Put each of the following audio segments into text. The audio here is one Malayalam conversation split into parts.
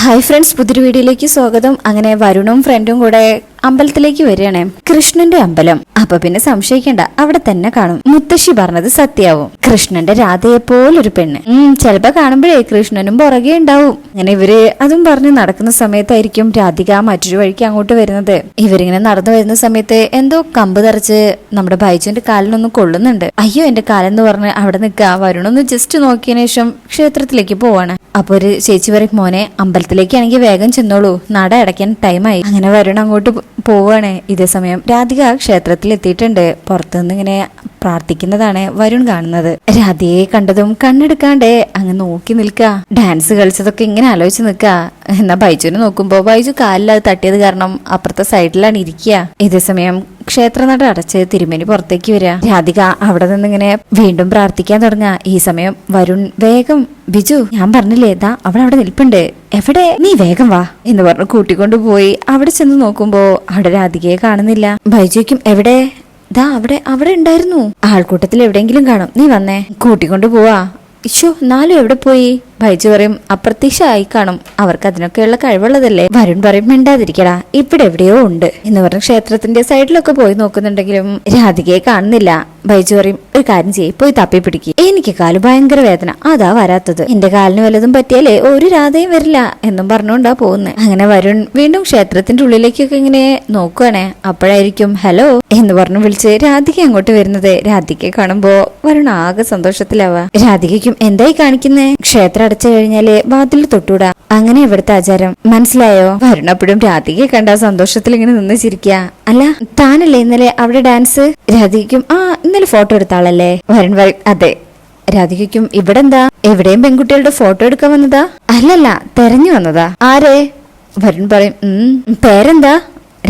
ഹായ് ഫ്രണ്ട്സ്, പുതിയൊരു വീഡിയോയിലേക്ക് സ്വാഗതം. അങ്ങനെ വരുണും ഫ്രണ്ടും കൂടെ അമ്പലത്തിലേക്ക് വരികയാണ്. കൃഷ്ണന്റെ അമ്പലം. അപ്പൊ പിന്നെ സംശയിക്കണ്ട, അവിടെ തന്നെ കാണും. മുത്തശ്ശി പറഞ്ഞത് സത്യാവും. കൃഷ്ണന്റെ രാധയെ പോലൊരു പെണ്ണ്. ചിലപ്പോ കാണുമ്പോഴേ കൃഷ്ണനും പുറകെ ഉണ്ടാവും. അങ്ങനെ ഇവര് അതും പറഞ്ഞ് നടക്കുന്ന സമയത്തായിരിക്കും രാധിക മറ്റൊരു വഴിക്ക് അങ്ങോട്ട് വരുന്നത്. ഇവരിങ്ങനെ നടന്നു വരുന്ന സമയത്ത് എന്തോ കമ്പ് തറച്ച് നമ്മുടെ ബൈജുവിന്റെ കാലിനൊന്നും കൊള്ളുന്നുണ്ട്. അയ്യോ എന്റെ കാലെന്ന് പറഞ്ഞ് അവിടെ നിൽക്കുക. വരുണൊന്ന് ജസ്റ്റ് നോക്കിയതിനു ശേഷം ക്ഷേത്രത്തിലേക്ക് പോവാണ്. അപ്പൊ ഒരു ചേച്ചി പറയും, മോനെ അമ്പലത്തിലേക്കാണെങ്കിൽ വേഗം ചെന്നോളൂ, നട അടയ്ക്കാൻ ടൈമായി. അങ്ങനെ വരുൺ അങ്ങോട്ട് പോവാണ്. ഇതേ സമയം രാധിക ക്ഷേത്രത്തിൽ എത്തിയിട്ടുണ്ട്. പുറത്തുനിന്ന് ഇങ്ങനെ പ്രാർത്ഥിക്കുന്നതാണ് വരുൺ കാണുന്നത്. രാധികയെ കണ്ടതും കണ്ണെടുക്കാണ്ടേ അങ്ങ് നോക്കി നിൽക്ക. ഡാൻസ് കളിച്ചതൊക്കെ ഇങ്ങനെ ആലോചിച്ച് നിൽക്ക. എന്നാ ബൈജുവിനെ നോക്കുമ്പോ ബൈജു കാലിൽ അത് തട്ടിയത് കാരണം അപ്പുറത്തെ സൈഡിലാണ് ഇരിക്കുക. ഇതേ സമയം ക്ഷേത്രനട അടച്ച് തിരുമേനി പുറത്തേക്ക് വരിക. രാധിക അവിടെ നിന്ന് ഇങ്ങനെ വീണ്ടും പ്രാർത്ഥിക്കാൻ തുടങ്ങുക. ഈ സമയം വരുൺ വേഗം, ബിജു ഞാൻ പറഞ്ഞില്ലേ ദാ അവിടെ നിൽപ്പുണ്ട്, എവിടെ, നീ വേഗം വാ എന്ന് പറഞ്ഞു കൂട്ടിക്കൊണ്ടു പോയി. അവിടെ ചെന്ന് നോക്കുമ്പോ അവിടെ രാധികയെ കാണുന്നില്ല. ബൈജുക്കും എവിടെ, ദാ അവിടെ ഉണ്ടായിരുന്നു, ആൾക്കൂട്ടത്തിൽ എവിടെയെങ്കിലും കാണും, നീ വന്നേ, കൂട്ടിക്കൊണ്ടു പോവാ. ഇശോ നാലും എവിടെ പോയി? ബൈജു പറയും അപ്രത്യക്ഷമായി കാണും, അവർക്ക് അതിനൊക്കെയുള്ള കഴിവുള്ളതല്ലേ. വരുൺ പറയും മിണ്ടാതിരിക്കടാ, ഇവിടെ എവിടെയോ ഉണ്ട് എന്ന് പറഞ്ഞ് ക്ഷേത്രത്തിന്റെ സൈഡിലൊക്കെ പോയി നോക്കുന്നുണ്ടെങ്കിലും രാധികയെ കാണുന്നില്ല. ബൈജു പറയും ഒരു കാര്യം ചെയ്യ്, പോയി തപ്പി പിടിക്കുക, എനിക്ക് കാല് ഭയങ്കര വേദന, അതാ വരാത്തത്, എന്റെ കാലിന് വല്ലതും പറ്റിയാലേ ഒരു രാധയും വരില്ല എന്നും പറഞ്ഞുകൊണ്ടാ പോകുന്നത്. അങ്ങനെ വരുൺ വീണ്ടും ക്ഷേത്രത്തിന്റെ ഉള്ളിലേക്കൊക്കെ ഇങ്ങനെ നോക്കുവാണേ. അപ്പോഴായിരിക്കും ഹലോ എന്ന് പറഞ്ഞു വിളിച്ച് രാധിക അങ്ങോട്ട് വരുന്നത്. രാധികയെ കാണുമ്പോ വരുൺ ആകെ സന്തോഷത്തിലാവാ. രാധികയ്ക്കും എന്തായി കാണിക്കുന്നേ? ക്ഷേത്രം അടച്ചു കഴിഞ്ഞാല് വാതിൽ തൊട്ടൂടാ, അങ്ങനെ ഇവിടുത്തെ ആചാരം, മനസ്സിലായോ? വരുൺ അപ്പോഴും രാധികയെ കണ്ട സന്തോഷത്തിൽ ഇങ്ങനെ നിന്ന് ചിരിക്കുക. അല്ല താനല്ലേ ഇന്നലെ അവിടെ ഡാൻസ്? രാധികയ്ക്കും ആ ഇന്നലെ ഫോട്ടോ എടുത്ത ആളല്ലേ? വരുൺ പറയും അതെ. രാധികയ്ക്കും ഇവിടെ എന്താ, എവിടെയും പെൺകുട്ടികളുടെ ഫോട്ടോ എടുക്കാൻ വന്നതാ? അല്ലല്ല, തെരഞ്ഞു വന്നതാ. ആരെ? വരുൺ പറയും പേരെന്താ?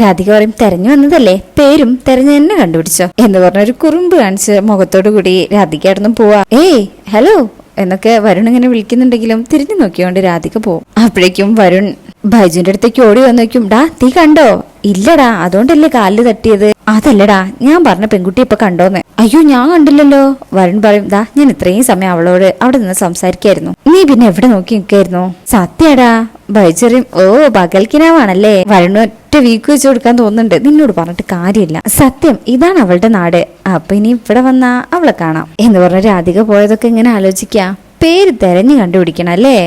രാധിക പറയും തെരഞ്ഞു വന്നതല്ലേ, പേരും തെരഞ്ഞു തന്നെ കണ്ടുപിടിച്ചോ എന്ന് പറഞ്ഞൊരു കുറുമ്പ് കാണിച്ച് മുഖത്തോടു കൂടി രാധിക ആയിരുന്നു പോവാ. ഏയ് ഹലോ എന്നൊക്കെ വരുൺ ഇങ്ങനെ വിളിക്കുന്നുണ്ടെങ്കിലും തിരിഞ്ഞു നോക്കിയോണ്ട് രാധിക പോവും. അപ്പോഴേക്കും വരുൺ ബൈജുവിന്റെ അടുത്തേക്ക് ഓടി വന്നേക്കും. ഡാ നീ കണ്ടോ? ഇല്ലടാ, അതുകൊണ്ടല്ലേ കാലില് തട്ടിയത്. അതല്ലടാ ഞാൻ പറഞ്ഞ പെൺകുട്ടി ഇപ്പൊ കണ്ടോന്ന്. അയ്യോ ഞാൻ കണ്ടില്ലല്ലോ. വരുൺ പറയും ദാ ഞാൻ ഇത്രയും സമയം അവളോട് അവിടെ നിന്ന് സംസാരിക്കായിരുന്നു, നീ പിന്നെ എവിടെ നോക്കി നിൽക്കായിരുന്നു? സത്യടാ. ബൈജറിയും ഓ പകൽക്കിനാവാണല്ലേ. വരുൺ ഒറ്റ വീക്ക് വെച്ച് കൊടുക്കാൻ തോന്നുന്നുണ്ട്, നിന്നോട് പറഞ്ഞിട്ട് കാര്യമില്ല, സത്യം ഇതാണ് അവളുടെ നാട്, അപ്പൊ ഇനി ഇവിടെ വന്നാ അവളെ കാണാം എന്ന് പറഞ്ഞ രാധിക പോയതൊക്കെ ഇങ്ങനെ ആലോചിക്കാം. പേര് തെരഞ്ഞു കണ്ടുപിടിക്കണം അല്ലേ?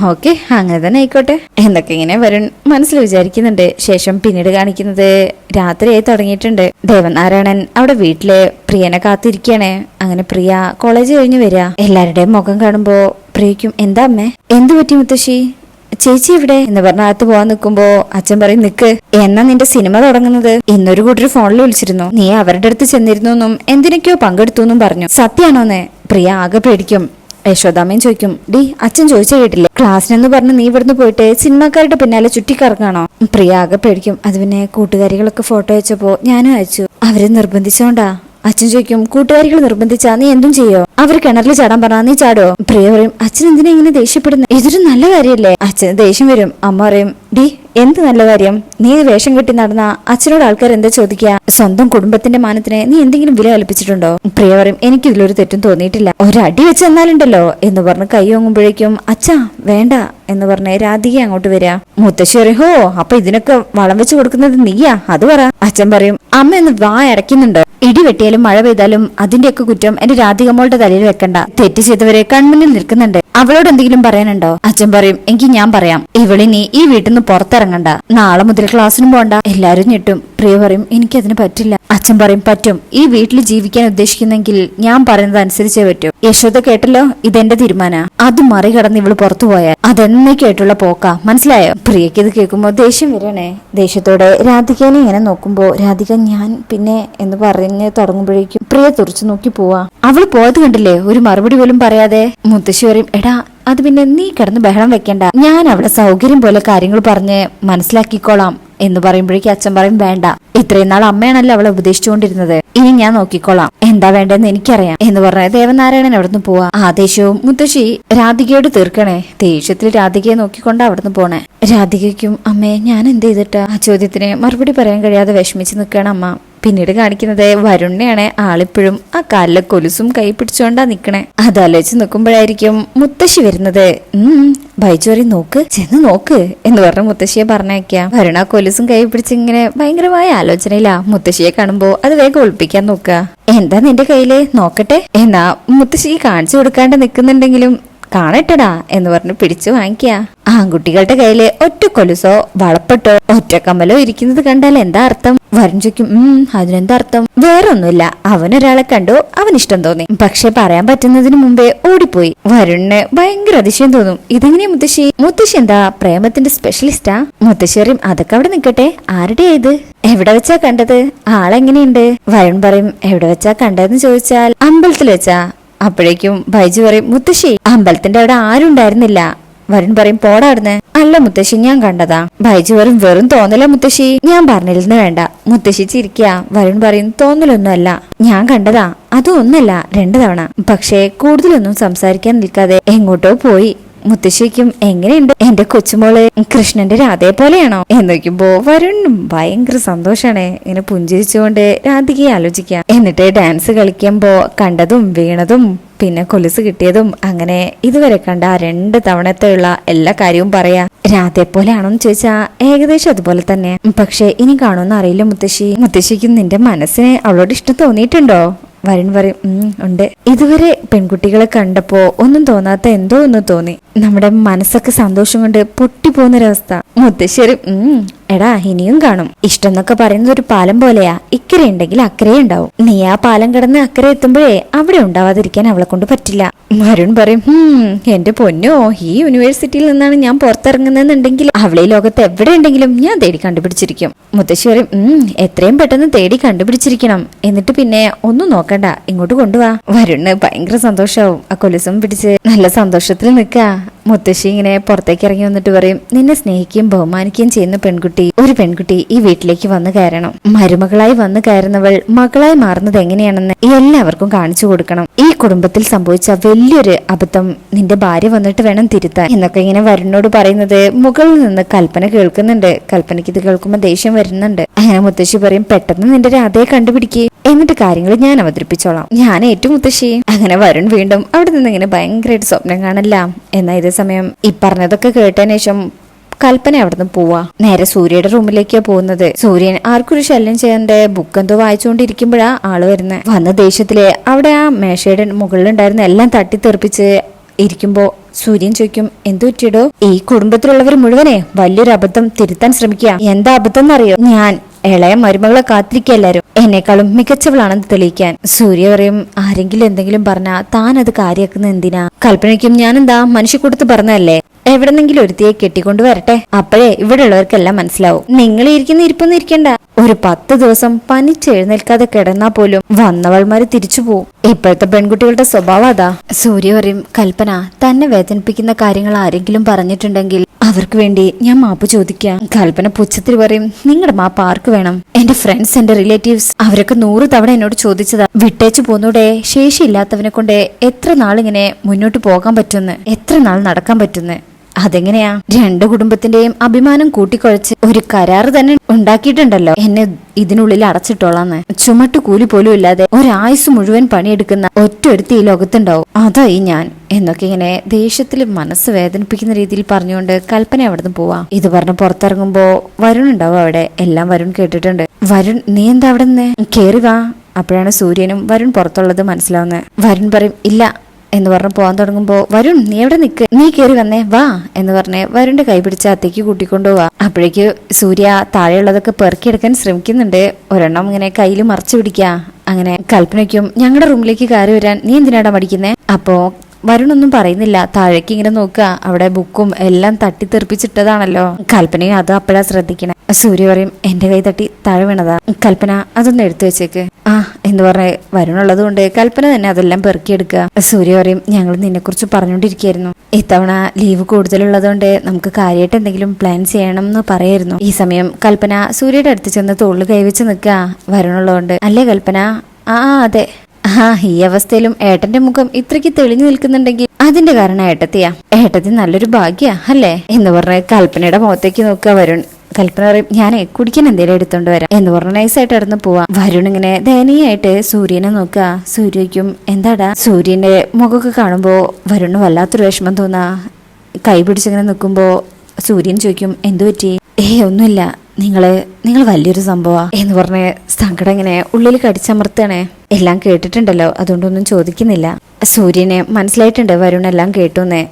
ഓക്കെ അങ്ങനെ തന്നെ ആയിക്കോട്ടെ എന്നൊക്കെ ഇങ്ങനെ വരുൺ മനസ്സിൽ വിചാരിക്കുന്നുണ്ട്. ശേഷം പിന്നീട് കാണിക്കുന്നത് രാത്രിയായി തുടങ്ങിയിട്ടുണ്ട്. ദേവനാരായണൻ അവിടെ വീട്ടില് പ്രിയനെ കാത്തിരിക്കുകയാണ്. അങ്ങനെ പ്രിയ കോളേജ് കഴിഞ്ഞ് വരിക. എല്ലാവരുടെയും മുഖം കാണുമ്പോ പ്രിയക്കും എന്താ അമ്മേ, എന്തു പറ്റി മുത്തശ്ശി, ചേച്ചി ഇവിടെ എന്ന് പറഞ്ഞ അകത്ത് പോവാൻ നിൽക്കുമ്പോ അച്ഛൻ പറയും നിക്ക്, എന്നാ നിന്റെ സിനിമ തുടങ്ങുന്നത്? ഇന്നൊരു കൂട്ടർ ഫോണിൽ വിളിച്ചിരുന്നു, നീ അവരുടെ അടുത്ത് ചെന്നിരുന്നു എന്നും എന്തിനൊക്കെയോ പങ്കെടുത്തു എന്നും പറഞ്ഞു, സത്യാണോന്ന്? പ്രിയ ആകെ പേടിക്കും. യശോദാമ്മയും ചോദിക്കും, ഡി അച്ഛൻ ചോദിച്ച കേട്ടില്ലേ, ക്ലാസ്സിനെന്ന് പറഞ്ഞ് നീ ഇവിടുന്ന് പോയിട്ട് സിനിമാക്കാരുടെ പിന്നാലെ ചുറ്റിക്കറങ്ങാണോ? പ്രിയ ആകെ പേടിക്കും. അത് പിന്നെ കൂട്ടുകാരികളൊക്കെ ഫോട്ടോ അയച്ചപ്പോ ഞാനും അയച്ചു, അവര് നിർബന്ധിച്ചോണ്ടാ. അച്ഛൻ ചോദിക്കും, കൂട്ടുകാരികൾ നിർബന്ധിച്ചാ നീ എന്തും ചെയ്യോ? അവർ കിണറിൽ ചാടാൻ പറഞ്ഞാ നീ ചാടോ? പ്രിയ പറയും അച്ഛൻ എന്തിനാ ഇങ്ങനെ ദേഷ്യപ്പെടുന്നത്, ഇതൊരു നല്ല കാര്യല്ലേ? അച്ഛന് ദേഷ്യം വരും. അമ്മ പറയും ഡി എന്ത് നല്ല കാര്യം, നീ വേഷം കെട്ടി നടന്ന അച്ഛനോട് ആൾക്കാർ എന്താ ചോദിക്കുക? സ്വന്തം കുടുംബത്തിന്റെ മാനത്തിന് നീ എന്തെങ്കിലും വില കൽപ്പിച്ചിട്ടുണ്ടോ? പ്രിയ പറയും എനിക്കിതിലൊരു തെറ്റും തോന്നിയിട്ടില്ല, ഒരടി വെച്ച് എന്നാലുണ്ടല്ലോ എന്ന് പറഞ്ഞ് കൈ വാങ്ങുമ്പോഴേക്കും അച്ഛാ വേണ്ട എന്ന് പറഞ്ഞ് രാധിക അങ്ങോട്ട് വരിക. മുത്തശ്ശി പറയും ഹോ അപ്പൊ ഇതിനൊക്കെ വളം വെച്ച് കൊടുക്കുന്നത് നീയാ, അത് പറ. അച്ഛൻ പറയും അമ്മ എന്ന് വാ അടയ്ക്കുന്നുണ്ടോ? ഇടി വെട്ടിയാലും മഴ പെയ്താലും അതിന്റെയൊക്കെ കുറ്റം എന്റെ രാധികമ്മോളുടെ തലയിൽ വെക്കണ്ട, തെറ്റ് ചെയ്തവരെ കൺമുന്നിൽ നിൽക്കുന്നുണ്ട്, അവളോട് എന്തെങ്കിലും പറയാനുണ്ടോ? അച്ഛൻ പറയും എങ്കിൽ ഞാൻ പറയാം, ഇവളിനി ഈ വീട്ടിൽ നിന്ന് പുറത്തിറങ്ങണ്ട, നാളെ മുതൽ ക്ലാസ്സിനും പോണ്ട. എല്ലാരും ഞെട്ടും. പ്രിയ പറയും എനിക്കതിന് പറ്റില്ല. അച്ഛൻ പറയും പറ്റും, ഈ വീട്ടിൽ ജീവിക്കാൻ ഉദ്ദേശിക്കുന്നെങ്കിൽ ഞാൻ പറയുന്നത് അനുസരിച്ചേ പറ്റൂ. യശോദ കേട്ടല്ലോ, ഇതെന്റെ തീരുമാന, അത് മറികടന്ന് ഇവള് പുറത്തു പോയാൽ അതെന്നേക്കായിട്ടുള്ള പോക്കാ, മനസ്സിലായോ? പ്രിയക്ക് ഇത് കേൾക്കുമ്പോ ദേഷ്യം വരണേ. ദേഷ്യത്തോടെ രാധികനെ ഇങ്ങനെ നോക്കുമ്പോ രാധിക ഞാൻ പിന്നെ എന്ന് പറഞ്ഞ് തുടങ്ങുമ്പോഴേക്കും പ്രിയ തുറച്ചു നോക്കി പോവാ. അവള് പോയത് കണ്ടില്ലേ, ഒരു മറുപടി പോലും പറയാതെ. മുത്തശ്ശി പറയും എടാ അത് പിന്നെ നീ കിടന്ന് ബഹളം വെക്കണ്ട, ഞാൻ അവിടെ സൗകര്യം പോലെ കാര്യങ്ങൾ പറഞ്ഞ് മനസ്സിലാക്കിക്കോളാം എന്ന് പറയുമ്പോഴേക്കും അച്ഛൻ പറയും വേണ്ട, ഇത്രയും നാൾ അമ്മയാണല്ലോ അവളെ ഉപദേശിച്ചുകൊണ്ടിരുന്നത്, ഇനി ഞാൻ നോക്കിക്കോളാം, എന്താ വേണ്ടെന്ന് എനിക്കറിയാം എന്ന് പറഞ്ഞ ദേവനാരായണൻ അവിടുന്ന് പോവാ. ആ ദേഷ്യവും മുത്തശ്ശി രാധികയോട് തീർക്കണേ. ദേഷ്യത്തിൽ രാധികയെ നോക്കിക്കൊണ്ട് അവിടുന്ന് പോണേ. രാധികയ്ക്കും അമ്മേ ഞാൻ എന്ത് ചെയ്തിട്ടാ? ആ ചോദ്യത്തിന് മറുപടി പറയാൻ കഴിയാതെ വിഷമിച്ച് നിൽക്കണം അമ്മ. പിന്നീട് കാണിക്കുന്നത് വരുണിനെയാണ്. ആളിപ്പോഴും ആ കാലിലെ കൊലുസും കൈ പിടിച്ചോണ്ടാ നിക്കണേ. അതാലോചിച്ച് നിൽക്കുമ്പോഴായിരിക്കും മുത്തശ്ശി വരുന്നത്. ബൈജു നോക്ക്, ചെന്ന് നോക്ക് എന്ന് പറഞ്ഞ മുത്തശ്ശിയെ പറഞ്ഞേക്കാം. വരുണ കൊലുസും കൈ പിടിച്ച് ഇങ്ങനെ ഭയങ്കരമായ ആലോചനയിലാ. മുത്തശ്ശിയെ കാണുമ്പോ അത് വേഗം ഒളിപ്പിക്കാൻ നോക്കുക. എന്താ നിന്റെ കയ്യില്, നോക്കട്ടെ. എന്നാ മുത്തശ്ശി കാണിച്ചു കൊടുക്കാണ്ട് നിക്കുന്നുണ്ടെങ്കിലും കാണട്ടടാ എന്ന് പറഞ്ഞ് പിടിച്ചു വാങ്ങിക്കുക. ആൺകുട്ടികളുടെ കയ്യില് ഒറ്റ കൊലുസോ വളപ്പെട്ടോ ഒറ്റ കമ്മലോ ഇരിക്കുന്നത് കണ്ടാൽ എന്താ അർത്ഥം? വരുൺ ചോദിക്കും, അതിനെന്താ അർത്ഥം? വേറൊന്നുമില്ല, അവനൊരാളെ കണ്ടു, അവൻ ഇഷ്ടം തോന്നി. പക്ഷെ പറയാൻ പറ്റുന്നതിന് മുമ്പേ ഓടിപ്പോയി. വരുണിന് ഭയങ്കര അതിശയം തോന്നും. ഇതെങ്ങനെയാ മുത്തശ്ശി? മുത്തശ്ശി എന്താ പ്രേമത്തിന്റെ സ്പെഷ്യലിസ്റ്റാ? മുത്തശ്ശി പറയും, അതൊക്കെ അവിടെ നിക്കട്ടെ, ആരുടെയാ ഇത്? എവിടെ വെച്ചാ കണ്ടത്? ആളെങ്ങനെയുണ്ട്? വരുൺ പറയും, എവിടെ വെച്ചാ കണ്ടതെന്ന് ചോദിച്ചാൽ അമ്പലത്തിൽ വെച്ചാ. അപ്പോഴേക്കും ബൈജു പറയും, മുത്തശ്ശി അമ്പലത്തിന്റെ അവിടെ ആരും ഉണ്ടായിരുന്നില്ല. വരുൺ പറയും, പോടാടുന്ന്. അല്ല മുത്തശ്ശി, ഞാൻ കണ്ടതാ. ബൈജു പറയും, വെറും തോന്നല മുത്തശ്ശി, ഞാൻ പറഞ്ഞില്ലെന്ന് വേണ്ട. മുത്തശ്ശി ചിരിക്കുക. വരുൺ പറയും, തോന്നലൊന്നും അല്ല, ഞാൻ കണ്ടതാ. അതും ഒന്നല്ല, 2 തവണ. പക്ഷേ കൂടുതലൊന്നും സംസാരിക്കാൻ നിൽക്കാതെ എങ്ങോട്ടോ പോയി. മുത്തശ്ശിക്കും, എങ്ങനെയുണ്ട് എന്റെ കൊച്ചുമോള്? കൃഷ്ണന്റെ രാധയെ പോലെയാണോ എന്ന് നോക്കുമ്പോ വരുണും ഭയങ്കര സന്തോഷാണ്. ഇങ്ങനെ പുഞ്ചിരിച്ചുകൊണ്ട് രാധികയെ ആലോചിക്കാം. എന്നിട്ട് ഡാൻസ് കളിക്കുമ്പോ കണ്ടതും വീണതും പിന്നെ കൊലുസ് കിട്ടിയതും അങ്ങനെ ഇതുവരെ കണ്ട 2 തവണത്തെയുള്ള എല്ലാ കാര്യവും പറയാ. രാധയെ പോലെയാണോന്ന് ചോദിച്ചാ ഏകദേശം അതുപോലെ തന്നെ. പക്ഷെ ഇനി കാണുമെന്ന് അറിയില്ല മുത്തശ്ശി. മുത്തശ്ശിക്കും നിന്റെ മനസ്സിന് അവളോട് ഇഷ്ടം തോന്നിയിട്ടുണ്ടോ? വരുൺ പറയും, ഉണ്ട്. ഇതുവരെ പെൺകുട്ടികളെ കണ്ടപ്പോ ഒന്നും തോന്നാത്ത എന്തോ ഒന്ന് തോന്നി. നമ്മുടെ മനസ്സൊക്കെ സന്തോഷം കൊണ്ട് പൊട്ടിപ്പോകുന്നൊരവസ്ഥ. മുത്തശ്ശേരി, എടാ ഇനിയും കാണും. ഇഷ്ടം എന്നൊക്കെ പറയുന്നത് ഒരു പാലം പോലെയാ. ഇക്കരെ ഉണ്ടെങ്കിൽ അക്കരെ ഉണ്ടാവും. നീ ആ പാലം കടന്ന് അക്കരെ എത്തുമ്പോഴേ അവിടെ ഉണ്ടാവാതിരിക്കാൻ അവളെ കൊണ്ട് പറ്റില്ല. വരുൺ പറയും, എന്റെ പൊന്നോ, ഈ യൂണിവേഴ്സിറ്റിയിൽ നിന്നാണ് ഞാൻ പുറത്തിറങ്ങുന്നെന്നുണ്ടെങ്കിൽ അവളെ ലോകത്ത് എവിടെ ഉണ്ടെങ്കിലും ഞാൻ തേടി കണ്ടുപിടിച്ചിരിക്കും. മുത്തശ്ശി പറയും, എത്രയും പെട്ടെന്ന് തേടി കണ്ടുപിടിച്ചിരിക്കണം. എന്നിട്ട് പിന്നെ ഒന്നും നോക്കണ്ട, ഇങ്ങോട്ട് കൊണ്ടുവാ. വരുണ് ഭയങ്കര സന്തോഷാവും. ആ കൊലുസും പിടിച്ച് നല്ല സന്തോഷത്തിൽ നിൽക്കാ. മുത്തശ്ശി ഇങ്ങനെ പുറത്തേക്ക് ഇറങ്ങി വന്നിട്ട് പറയും, നിന്നെ സ്നേഹിക്കുകയും ബഹുമാനിക്കുകയും ചെയ്യുന്ന ഒരു പെൺകുട്ടി ഈ വീട്ടിലേക്ക് വന്നു കയറണം. മരുമകളായി വന്നു കയറുന്നവൾ മകളായി മാറുന്നത് എങ്ങനെയാണെന്ന് എല്ലാവർക്കും കാണിച്ചു കൊടുക്കണം. ഈ കുടുംബത്തിൽ സംഭവിച്ച വലിയൊരു അബദ്ധം നിന്റെ ഭാര്യ വന്നിട്ട് വേണം തിരുത്താൻ എന്നൊക്കെ ഇങ്ങനെ വരുണിനോട് പറയുന്നത് മുകളിൽ നിന്ന് കൽപ്പന കേൾക്കുന്നുണ്ട്. കൽപ്പനയ്ക്ക് ഇത് കേൾക്കുമ്പോൾ ദേഷ്യം വരുന്നുണ്ട്. അങ്ങനെ മുത്തശ്ശി പറയും, പെട്ടെന്ന് നിന്റെ രാധയെ കണ്ടുപിടിക്കുക, എന്നിട്ട് കാര്യങ്ങൾ ഞാൻ അവതരിപ്പിച്ചോളാം. ഞാൻ ഏറ്റവും മുത്തശ്ശി. അങ്ങനെ വരുൺ വീണ്ടും അവിടെ നിന്ന് ഇങ്ങനെ ഭയങ്കരമായിട്ട് സ്വപ്നം കാണല്ല. എന്നാൽ ഇതേ സമയം ഈ പറഞ്ഞതൊക്കെ കേട്ടതിന് ശേഷം കൽപ്പന അവിടുന്ന് പോവാ. നേരെ സൂര്യയുടെ റൂമിലേക്കാ പോകുന്നത്. സൂര്യൻ ആർക്കൊരു ശല്യം ചെയ്യാന്റെ ബുക്ക് എന്തോ വായിച്ചുകൊണ്ടിരിക്കുമ്പോഴാ ആള് വരുന്നത്. വന്ന ദേഷ്യത്തില് അവിടെ ആ മേശയുടെ മുകളിലുണ്ടായിരുന്ന എല്ലാം തട്ടിത്തെറിപ്പിച്ച് ഇരിക്കുമ്പോ സൂര്യൻ ചോദിക്കും, എന്തു പറ്റിയിടോ? ഈ കുടുംബത്തിലുള്ളവർ മുഴുവനെ വലിയൊരു അബദ്ധം തിരുത്താൻ ശ്രമിക്കുക. എന്താ അബദ്ധം എന്നറിയോ? ഞാൻ ഇളയ മരുമകളെ കാത്തിരിക്കുക, എല്ലാരും എന്നെക്കാളും മികച്ചവളാണെന്ന് തെളിയിക്കാൻ. സൂര്യ പറയും, ആരെങ്കിലും എന്തെങ്കിലും പറഞ്ഞാ താൻ അത് കാര്യാക്കുന്ന എന്തിനാ? കൽപ്പനയ്ക്കും, ഞാനെന്താ മനുഷ്യക്കൂട്ടത്ത് പറഞ്ഞതല്ലേ, എവിടെന്നെങ്കിലും ഒരുത്തിയെ കെട്ടിക്കൊണ്ട് വരട്ടെ, അപ്പോഴേ ഇവിടെ ഉള്ളവർക്കെല്ലാം മനസ്സിലാവും. നിങ്ങൾ ഇരിക്കുന്ന ഇരിപ്പൊന്നും ഇരിക്കണ്ട. ഒരു 10 ദിവസം പനിച്ചെഴുന്നേൽക്കാതെ കിടന്നാ പോലും വന്നവൾമാര് തിരിച്ചു പോവും. ഇപ്പോഴത്തെ പെൺകുട്ടികളുടെ സ്വഭാവം അതാ. സൂര്യ പറയും, കൽപ്പന തന്നെ വേദനിപ്പിക്കുന്ന കാര്യങ്ങൾ ആരെങ്കിലും പറഞ്ഞിട്ടുണ്ടെങ്കിൽ അവർക്ക് വേണ്ടി ഞാൻ മാപ്പ് ചോദിക്കാം. കൽപ്പന പുച്ഛത്തിൽ പറയും, നിങ്ങളുടെ മാപ്പ് ആർക്ക് വേണം? എന്റെ ഫ്രണ്ട്സ്, എന്റെ റിലേറ്റീവ്സ് അവരൊക്കെ 100 തവണ എന്നോട് ചോദിച്ചതാ, വിട്ടേച്ചു പോന്നൂടെ? ശേഷിയില്ലാത്തവനെ കൊണ്ട് എത്ര നാളിങ്ങനെ മുന്നോട്ട് പോകാൻ പറ്റുന്ന്, എത്ര നാൾ നടക്കാൻ പറ്റുന്ന്? അതെങ്ങനെയാ? 2 കുടുംബത്തിന്റെയും അഭിമാനം കൂട്ടിക്കുഴച്ച് ഒരു കരാറ് തന്നെ ഉണ്ടാക്കിയിട്ടുണ്ടല്ലോ, എന്നെ ഇതിനുള്ളിൽ അടച്ചിട്ടോളാന്ന്. ചുമട്ടു കൂലി പോലും ഇല്ലാതെ ഒരായുസ് മുഴുവൻ പണിയെടുക്കുന്ന ഒറ്റൊരുത്തി ഈ ലോകത്തുണ്ടാവും. അതായി ഞാൻ എന്നൊക്കെ ഇങ്ങനെ ദേഷ്യത്തിൽ മനസ്സ് വേദനിപ്പിക്കുന്ന രീതിയിൽ പറഞ്ഞുകൊണ്ട് കൽപ്പന അവിടുന്ന് പോവാ. ഇത് പറഞ്ഞ് പുറത്തിറങ്ങുമ്പോ വരുൺ ഉണ്ടാവും അവിടെ. എല്ലാം വരുൺ കേട്ടിട്ടുണ്ട്. വരുൺ, നീ എന്താ അവിടെ നിന്ന്? കേറി വാ. അപ്പോഴാണ് സൂര്യനും വരുൺ പുറത്തുള്ളത് മനസ്സിലാവുന്നത്. വരുൺ പറയും, ഇല്ല എന്ന് പറഞ്ഞ് പോകാൻ തുടങ്ങുമ്പോ, വരുൺ നീ എവിടെ നിക്ക്, നീ കേറി വന്നേ വാ എന്ന് പറഞ്ഞ് വരുണിന്റെ കൈ പിടിച്ച് അത്തേക്ക് കൂട്ടിക്കൊണ്ടുപോവാ. അപ്പോഴേക്ക് സൂര്യ താഴെയുള്ളതൊക്കെ പെറുക്കിയെടുക്കാൻ ശ്രമിക്കുന്നുണ്ട്. ഒരെണ്ണം ഇങ്ങനെ കയ്യിൽ മറച്ചു പിടിക്കാ. അങ്ങനെ കൽപ്പനയ്ക്കും, ഞങ്ങളുടെ റൂമിലേക്ക് കയറി വരാൻ നീ എന്തിനാടാ മടിക്കുന്നേ? അപ്പോ വരുണൊന്നും പറയുന്നില്ല. താഴേക്ക് ഇങ്ങനെ നോക്കുക. അവിടെ ബുക്കും എല്ലാം തട്ടിത്തെറിപ്പിച്ചിട്ടതാണല്ലോ. കൽപ്പനയും അത് അപ്പോഴാ ശ്രദ്ധിക്കണേ. സൂര്യ പറയും, എന്റെ കൈ തട്ടി താഴെ വീണതാ, കൽപ്പന അതൊന്ന് എടുത്തു വെച്ചേക്ക്. ആ എന്ന് പറഞ്ഞ് വരുണുള്ളത് കൊണ്ട് കൽപ്പന തന്നെ അതെല്ലാം പെറുക്കിയെടുക്കുക. സൂര്യ പറയും, ഞങ്ങൾ നിന്നെ കുറിച്ച് പറഞ്ഞുകൊണ്ടിരിക്കുകയായിരുന്നു. ഇത്തവണ ലീവ് കൂടുതലുള്ളതുകൊണ്ട് നമുക്ക് കാര്യമായിട്ട് എന്തെങ്കിലും പ്ലാൻ ചെയ്യണം എന്ന് പറയായിരുന്നു. ഈ സമയം കൽപ്പന സൂര്യയുടെ അടുത്ത് ചെന്ന് തോളിൽ കൈവച്ച് നിൽക്കുക. വരുണുള്ളതുകൊണ്ട്. അല്ലേ കൽപ്പന? ആ അതെ. ഈ അവസ്ഥയിലും ഏട്ടന്റെ മുഖം ഇത്രയ്ക്ക് തെളിഞ്ഞു നിൽക്കുന്നുണ്ടെങ്കിൽ അതിന്റെ കാരണം ഏട്ടത്തിയാ. ഏട്ടത്തി നല്ലൊരു ഭാഗ്യ അല്ലേ എന്ന് പറഞ്ഞ് കൽപ്പനയുടെ മുഖത്തേക്ക് നോക്കുക വരുൺ. കൽപ്പന പറയും ഞാനേ കുടിക്കാൻ എന്തേലും എടുത്തോണ്ട് വരാം എന്ന് പറഞ്ഞ നൈസായിട്ട് ഇടന്ന് പോവാ. വരുൺ ഇങ്ങനെ ദയനീയായിട്ട് സൂര്യനെ നോക്കുക. സൂര്യക്കും എന്താടാ? സൂര്യന്റെ മുഖമൊക്കെ കാണുമ്പോ വരുണ് വല്ലാത്തൊരു വിഷമം തോന്നാ. കൈ പിടിച്ചിങ്ങനെ നിൽക്കുമ്പോ സൂര്യൻ ചോദിക്കും എന്തു പറ്റി? ഒന്നുമില്ല, നിങ്ങൾ വലിയൊരു സംഭവ എന്ന് പറഞ്ഞ് സങ്കടം ഇങ്ങനെ ഉള്ളിൽ കടിച്ചമർത്തണേ. എല്ലാം കേട്ടിട്ടുണ്ടല്ലോ, അതുകൊണ്ടൊന്നും ചോദിക്കുന്നില്ല. സൂര്യനെ മനസ്സിലായിട്ടുണ്ട് വരുൺ എല്ലാം കേട്ടുന്നേ.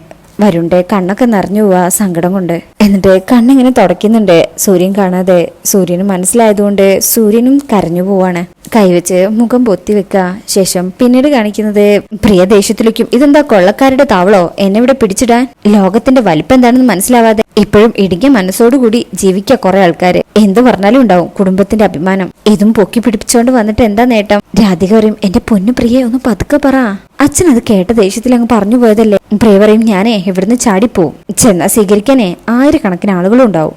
വരുണിന്റെ കണ്ണൊക്കെ നിറഞ്ഞു പോവാ സങ്കടം കൊണ്ട്. എന്നിട്ട് കണ്ണിങ്ങനെ തുടയ്ക്കുന്നുണ്ട് സൂര്യൻ കാണാതെ. സൂര്യന് മനസ്സിലായതുകൊണ്ട് സൂര്യനും കരഞ്ഞു പോവാണ്. കൈവച്ച് മുഖം പൊത്തി വെക്ക. ശേഷം പിന്നീട് കാണിക്കുന്നത് പ്രിയ ദേഷ്യത്തിലേക്കും ഇതെന്താ കൊള്ളക്കാരുടെ താവളോ, എന്നെ ഇവിടെ പിടിച്ചിടാൻ? ലോകത്തിന്റെ വലിപ്പം എന്താണെന്ന് മനസ്സിലാവാതെ ഇപ്പോഴും ഇടുങ്ങിയ മനസ്സോടുകൂടി ജീവിക്ക കുറെ ആൾക്കാര്. എന്ത് പറഞ്ഞാലും ഉണ്ടാവും കുടുംബത്തിന്റെ അഭിമാനം. ഇതും പൊക്കി പിടിപ്പിച്ചോണ്ട് വന്നിട്ട് എന്താ നേട്ടം? രാധിക പറയും എന്റെ പൊന്നു പ്രിയെ ഒന്ന് പതുക്കെ പറ. അച്ഛൻ അത് കേട്ട ദേഷ്യത്തിൽ അങ്ങ് പറഞ്ഞു പോയതല്ലേ. പ്രിയ പറയും ഞാനേ ഇവിടുന്ന് ചാടിപ്പോവും. ചെന്നാ സ്വീകരിക്കാനേ ആയിരക്കണക്കിന് ആളുകളും ഉണ്ടാവും.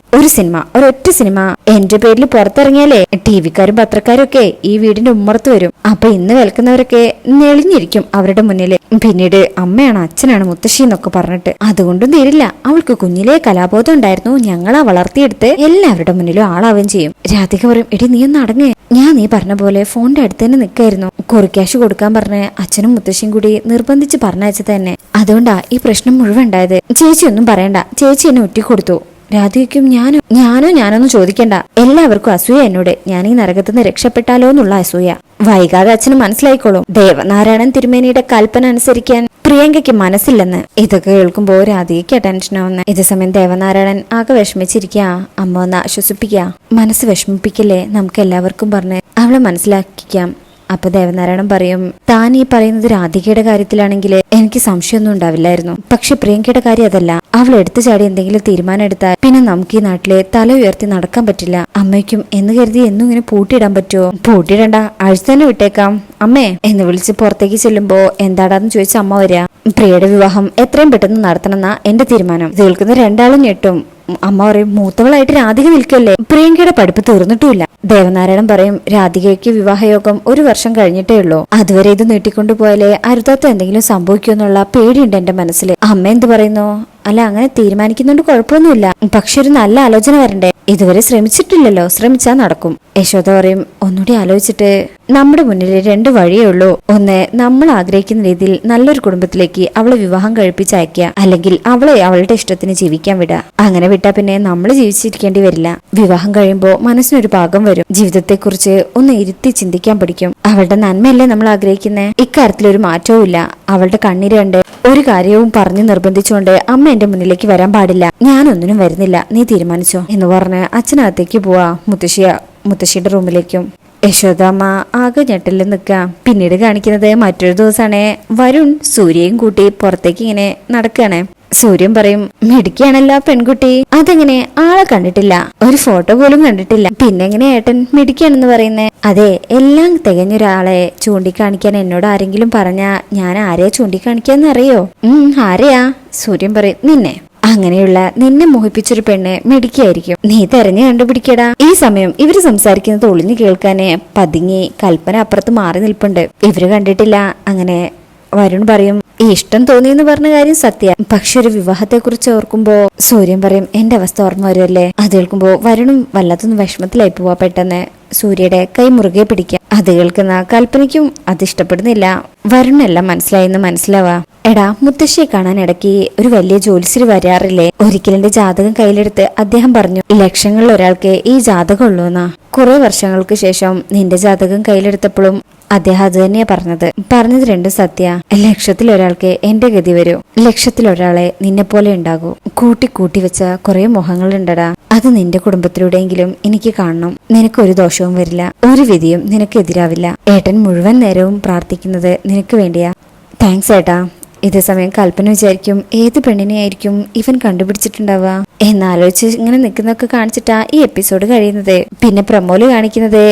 ഒരൊറ്റ സിനിമ എന്റെ പേരിൽ പുറത്തിറങ്ങിയാലേ ടിവിക്കാരും പത്രക്കാരും ഒക്കെ ഈ വീടിന്റെ ഉമ്മറത്ത് വരും. അപ്പൊ ഇന്ന് കേൾക്കുന്നവരൊക്കെ നെളിഞ്ഞിരിക്കും അവരുടെ മുന്നില്. പിന്നീട് അമ്മയാണ് അച്ഛനാണ് മുത്തശ്ശി എന്നൊക്കെ പറഞ്ഞിട്ട്. അതുകൊണ്ടും തീരില്ല, അവൾക്ക് കുഞ്ഞിലേ കലാബോധം ഉണ്ടായിരുന്നു. ഞങ്ങളാ വളർത്തിയെടുത്ത് എല്ലാവരുടെ മുന്നിലും ആളാവുകയും ചെയ്യും. രാധിക പറയും എടി നീ ഒന്ന് അടങ്ങ്. ഞാൻ നീ പറഞ്ഞ പോലെ ഫോണിന്റെ അടുത്ത് തന്നെ നിൽക്കായിരുന്നു. കുറിക്യാഷ് കൊടുക്കാൻ പറഞ്ഞ് അച്ഛനും മുത്തശ്ശിയും കൂടി നിർബന്ധിച്ച് പറഞ്ഞയച്ചത് തന്നെ. അതുകൊണ്ടാ ഈ പ്രശ്നം മുഴുവൻ ഉണ്ടായത്. ചേച്ചി ഒന്നും പറയണ്ട, ചേച്ചി എന്നെ ഒറ്റിക്കൊടുത്തു. രാധികയ്ക്കും ഞാനൊന്നും ചോദിക്കണ്ട. എല്ലാവർക്കും അസൂയ എന്നോട്. ഞാൻ ഈ നരകത്തുനിന്ന് രക്ഷപ്പെട്ടാലോ എന്നുള്ള അസൂയ. വൈകാതെ അച്ഛന് മനസ്സിലായിക്കോളും ദേവനാരായണൻ തിരുമേനിയുടെ കൽപ്പന അനുസരിക്കാൻ പ്രിയങ്കയ്ക്ക് മനസ്സില്ലെന്ന്. ഇതൊക്കെ കേൾക്കുമ്പോ രാധികയ്ക്ക് ടെൻഷനാവുന്ന. ഇതേസമയം ദേവനാരായണൻ ആകെ വിഷമിച്ചിരിക്കുക. അമ്മ ഒന്ന് ആശ്വസിപ്പിക്കുക. മനസ്സ് വിഷമിപ്പിക്കല്ലേ, നമുക്ക് എല്ലാവർക്കും പറഞ്ഞ് അവളെ മനസ്സിലാക്കിക്കാം. അപ്പൊ ദേവനാരായണൻ പറയും താൻ ഈ പറയുന്നത് രാധികയുടെ കാര്യത്തിലാണെങ്കിൽ എനിക്ക് സംശയമൊന്നും ഉണ്ടാവില്ലായിരുന്നു. പക്ഷെ പ്രിയങ്കയുടെ കാര്യം അതല്ല. അവൾ എടുത്തു ചാടി എന്തെങ്കിലും തീരുമാനം എടുത്താൽ പിന്നെ നമുക്ക് ഈ നാട്ടിലെ തല ഉയർത്തി നടക്കാൻ പറ്റില്ല. അമ്മയ്ക്കും എന്ന് കരുതി എന്നും ഇങ്ങനെ പൂട്ടിയിടാൻ പറ്റുമോ? പൂട്ടിയിടണ്ട, അഴിച്ചു തന്നെ വിട്ടേക്കാം അമ്മേ എന്ന് വിളിച്ച് പുറത്തേക്ക് ചെല്ലുമ്പോ എന്താടാന്ന് ചോദിച്ച അമ്മ വരിക. പ്രിയയുടെ വിവാഹം എത്രയും പെട്ടെന്ന് നടത്തണമെന്നാ എന്റെ തീരുമാനം. ഇത് കേൾക്കുന്ന രണ്ടാളും ഞെട്ടും. അമ്മ പറയും മൂത്തവളായിട്ട് രാധിക നിൽക്കല്ലേ, പ്രിയങ്കയുടെ പഠിപ്പ് തീർന്നിട്ടുമില്ല. ദേവനാരായണൻ പറയും രാധികയ്ക്ക് വിവാഹയോഗം 1 വർഷം കഴിഞ്ഞിട്ടേ ഉള്ളൂ. അതുവരെ ഇത് നീട്ടിക്കൊണ്ടുപോയാലേ അരുതാത്ത എന്തെങ്കിലും സംഭവിക്കുമെന്നുള്ള പേടിയുണ്ട് എന്റെ മനസ്സിൽ. അമ്മ എന്ത് പറയുന്നു? അല്ല അങ്ങനെ തീരുമാനിക്കുന്നോണ്ട് കുഴപ്പമൊന്നുമില്ല, പക്ഷെ ഒരു നല്ല ആലോചന വരണ്ടേ. ഇതുവരെ ശ്രമിച്ചിട്ടില്ലല്ലോ, ശ്രമിച്ചാൽ നടക്കും. യശോദ പറയും ഒന്നുകൂടി ആലോചിച്ചിട്ട് നമ്മുടെ മുന്നിൽ 2 വഴിയേ ഉള്ളൂ. ഒന്ന്, നമ്മൾ ആഗ്രഹിക്കുന്ന രീതിയിൽ നല്ലൊരു കുടുംബത്തിലേക്ക് അവളെ വിവാഹം കഴിപ്പിച്ചയക്കുക, അല്ലെങ്കിൽ അവളെ അവളുടെ ഇഷ്ടത്തിന് ജീവിക്കാൻ വിടുക. അങ്ങനെ വിട്ടാ പിന്നെ നമ്മൾ ജീവിച്ചിരിക്കേണ്ടി വരില്ല. വിവാഹം കഴിയുമ്പോൾ മനസ്സിനൊരു പാകം വരും. ജീവിതത്തെക്കുറിച്ച് ഒന്ന് ഇരുത്തി ചിന്തിക്കാൻ പഠിക്കും. അവളുടെ നന്മയല്ലേ നമ്മൾ ആഗ്രഹിക്കുന്നേ. ഇക്കാര്യത്തിൽ ഒരു മാറ്റവും ഇല്ല. അവളുടെ കണ്ണീര് കണ്ട് ഒരു കാര്യവും പറഞ്ഞു നിർബന്ധിച്ചുകൊണ്ട് അമ്മ എന്റെ മുന്നിലേക്ക് വരാൻ പാടില്ല. ഞാനൊന്നിനും വരുന്നില്ല, നീ തീരുമാനിച്ചോ എന്ന് പറഞ്ഞ് അച്ഛനകത്തേക്ക് പോവാ. മുത്തശ്ശിയുടെ റൂമിലേക്കും. യശോദാമ്മ ആകെ ഞെട്ടലിൽ നിൽക്കാം. പിന്നീട് കാണിക്കുന്നത് മറ്റൊരു ദിവസമാണേ. വരുൺ സൂര്യയും കൂട്ടി പുറത്തേക്ക് ഇങ്ങനെ നടക്കുകയാണ്. സൂര്യൻ പറയും മിടുക്കിയാണല്ലോ പെൺകുട്ടി. അതെങ്ങനെ? ആളെ കണ്ടിട്ടില്ല, ഒരു ഫോട്ടോ പോലും കണ്ടിട്ടില്ല, പിന്നെ എങ്ങനെ ഏട്ടൻ മിടുക്കിയാണെന്ന് പറയുന്നേ? അതെ, എല്ലാം തികഞ്ഞൊരാളെ ചൂണ്ടിക്കാണിക്കാൻ എന്നോട് ആരെങ്കിലും പറഞ്ഞാ ഞാൻ ആരെയാ ചൂണ്ടിക്കാണിക്കാന്ന് അറിയോ? ആരെയാ? സൂര്യൻ പറയും നിന്നെ. അങ്ങനെയുള്ള നിന്നെ മോഹിപ്പിച്ചൊരു പെണ്ണ് മിടുക്കിയായിരിക്കും, നീ തെരഞ്ഞു കണ്ടുപിടിക്കടാ. ഈ സമയം ഇവര് സംസാരിക്കുന്നത് ഒളിഞ്ഞു കേൾക്കാന് പതുങ്ങി കൽപ്പന അപ്പുറത്ത് മാറി നിൽപ്പുണ്ട്. ഇവര് കണ്ടിട്ടില്ല. അങ്ങനെ വരുൺ പറയും ഈ ഇഷ്ടം തോന്നിയെന്ന് പറഞ്ഞ കാര്യം സത്യ, പക്ഷെ ഒരു വിവാഹത്തെ കുറിച്ച് ഓർക്കുമ്പോ സൂര്യൻ പറയും എന്റെ അവസ്ഥ ഓർമ്മ വരുമല്ലേ. അത് കേൾക്കുമ്പോ വരുണും വല്ലാത്തൊന്നും വിഷമത്തിലായി പോവാ. പെട്ടെന്ന് സൂര്യയുടെ കൈ മുറുകെ പിടിക്കുക. അത് കേൾക്കുന്ന കൽപ്പനയ്ക്കും അത് ഇഷ്ടപ്പെടുന്നില്ല. വരുണെല്ലാം മനസ്സിലായെന്ന് മനസ്സിലാവാ. എടാ, മുത്തശ്ശിയെ കാണാൻ ഇടയ്ക്ക് ഒരു വലിയ ജ്യോത്സ്യര് വരാറില്ലേ? ഒരിക്കലും എന്റെ ജാതകം കയ്യിലെടുത്ത് അദ്ദേഹം പറഞ്ഞു ലക്ഷങ്ങളിൽ ഒരാൾക്ക് ഈ ജാതകം ഉള്ളൂന്നാ. കുറെ വർഷങ്ങൾക്ക് ശേഷം നിന്റെ ജാതകം കയ്യിലെടുത്തപ്പോഴും അദ്ദേഹം അത് തന്നെയാ പറഞ്ഞത് 2 സത്യ. ലക്ഷത്തിലൊരാൾക്ക് എന്റെ ഗതി വരൂ, ലക്ഷത്തിലൊരാളെ നിന്നെ പോലെ ഉണ്ടാകൂ. കൂട്ടി വെച്ച കുറെ മോഹങ്ങളുണ്ടടാ. അത് നിന്റെ കുടുംബത്തിലൂടെയെങ്കിലും എനിക്ക് കാണണം. നിനക്കൊരു ദോഷവും വരില്ല, ഒരു വിധിയും നിനക്ക് എതിരാവില്ല. ഏട്ടൻ മുഴുവൻ നേരവും പ്രാർത്ഥിക്കുന്നത് നിനക്ക് വേണ്ടിയാ. താങ്ക്സ് ഏട്ടാ. ഇതേ സമയം കൽപ്പന വിചാരിക്കും ഏത് പെണ്ണിനെയായിരിക്കും ഇവൻ കണ്ടുപിടിച്ചിട്ടുണ്ടാവുക എന്നാലോചിച്ച് ഇങ്ങനെ നിൽക്കുന്നൊക്കെ കാണിച്ചിട്ടാ ഈ എപ്പിസോഡ് കഴിയുന്നത്. പിന്നെ പ്രമോല് കാണിക്കുന്നത്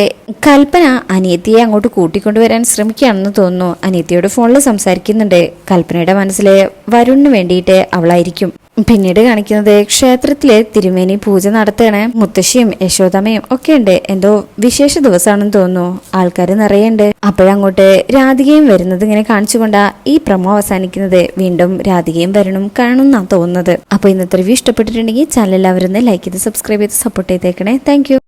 കൽപ്പന അനിയത്തിയെ അങ്ങോട്ട് കൂട്ടിക്കൊണ്ടുവരാൻ ശ്രമിക്കുകയാണെന്ന് തോന്നുന്നു. അനിയത്തിയോട് ഫോണിൽ സംസാരിക്കുന്നുണ്ട്. കൽപ്പനയുടെ മനസ്സില് വരുണിന് വേണ്ടിയിട്ട് അവളായിരിക്കും. പിന്നീട് കാണിക്കുന്നത് ക്ഷേത്രത്തിലെ തിരുമേനി പൂജ നടത്തുകയാണ്. മുത്തശ്ശിയും യശോദമ്മയും ഒക്കെ ഉണ്ട്. എന്തോ വിശേഷ ദിവസമാണെന്ന് തോന്നുന്നു. ആൾക്കാർ നിറയുണ്ട്. അപ്പോഴങ്ങോട്ട് രാധികയും വരുന്നത് ഇങ്ങനെ കാണിച്ചുകൊണ്ടാ ഈ പ്രമോ അവസാനിക്കുന്നത്. വീണ്ടും രാധികയും വരണം കാണുമെന്നാണ് തോന്നുന്നത്. അപ്പൊ ഇന്നത്തെ റിവ്യൂ ഇഷ്ടപ്പെട്ടിട്ടുണ്ടെങ്കിൽ ചാനൽ എല്ലാവരും ലൈക്ക് ചെയ്ത് സബ്സ്ക്രൈബ് ചെയ്ത് സപ്പോർട്ട് ചെയ്തേക്കണേ. താങ്ക്